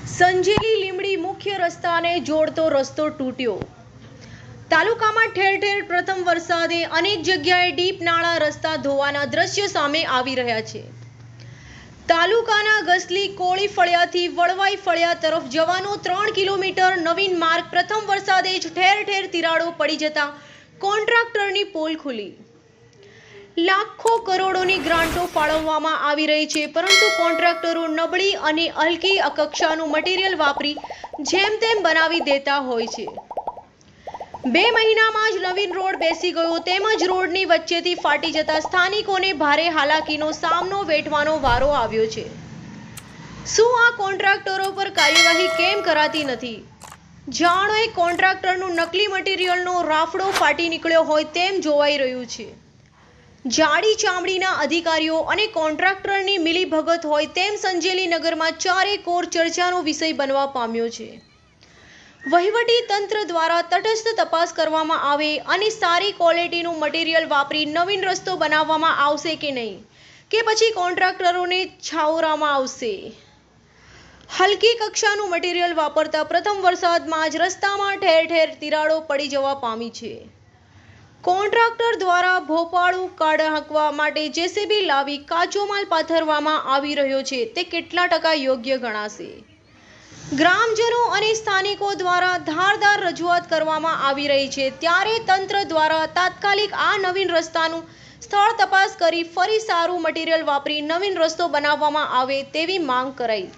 સંજેલી લીંબડી મુખ્ય રસ્તાને જોડતો રસ્તો તૂટ્યો. તાલુકામાં ઠેર ઠેર પ્રથમ વરસાદે અનેક જગ્યાએ ડીપ નાળા રસ્તા ધોવાના દ્રશ્યો સામે આવી રહ્યા છે. તાલુકાના ગસલી કોળી ફળિયાથી વળવાઈ ફળિયા તરફ જવાનો 3 કિલોમીટર નવીન માર્ગ પ્રથમ વરસાદે જ ઠેર ઠેર તિરાડો પડી જતા કોન્ટ્રાક્ટરની પોલ ખુલી. લાખો કરોડોની ગ્રાન્ટો ફાળવવામાં આવી રહી છે, પરંતુ કોન્ટ્રાક્ટરો નબળી અને હલકી કક્ષાનું મટીરીયલ વાપરી જેમ તેમ બનાવી દેતા હોય છે. 2 મહિનામાં જ નવીન રોડ બેસી ગયો તેમજ રોડની વચ્ચેથી ફાટી જતા સ્થાનિકોને ભારે હાલાકીનો સામનો વેઠવાનો વારો આવ્યો છે. શું આ કોન્ટ્રાક્ટરો પર કાર્યવાહી કેમ કરાતી નથી? જાણો, એક કોન્ટ્રાક્ટરનું નકલી મટીરીયલનો રાફડો ફાટી નીકળ્યો હોય તેમ જોવાઈ રહ્યું છે. જાડી ચામડીના અધિકારીઓ અને કોન્ટ્રાક્ટરની મિલીભગત હોય તેમ સંજેલી નગરમાં ચારેકોર ચર્ચાનો વિષય બનવા પામ્યો છે. વહીવટી તંત્ર દ્વારા તટસ્થ તપાસ કરવામાં આવે અને સારી ક્વોલિટીનું મટીરીયલ વાપરી નવીન રસ્તો બનાવવામાં આવશે કે નહીં, કે પછી કોન્ટ્રાક્ટરોને છાવરવામાં આવશે. હલકી કક્ષાનું મટીરીયલ વાપરતા પ્રથમ વરસાદમાં જ રસ્તામાં ઠેર ઠેર તિરાડો પડી જવા પામી છે. કોન્ટ્રાક્ટર દ્વારા ભોપાળું કાઢવા માટે જેસીબી લાવી કાચો માલ પાથરવામાં આવી રહ્યો છે, તે કેટલા ટકા યોગ્ય ગણાશે? ગ્રામજનો અને સ્થાનિકો દ્વારા ધારદાર રજૂઆત કરવામાં આવી રહી છે, ત્યારે તંત્ર દ્વારા તાત્કાલિક આ નવીન રસ્તાનું સ્થળ તપાસ કરી ફરી સારું મટીરીયલ વાપરી નવીન રસ્તો બનાવવામાં આવે તેવી માંગ કરાઈ.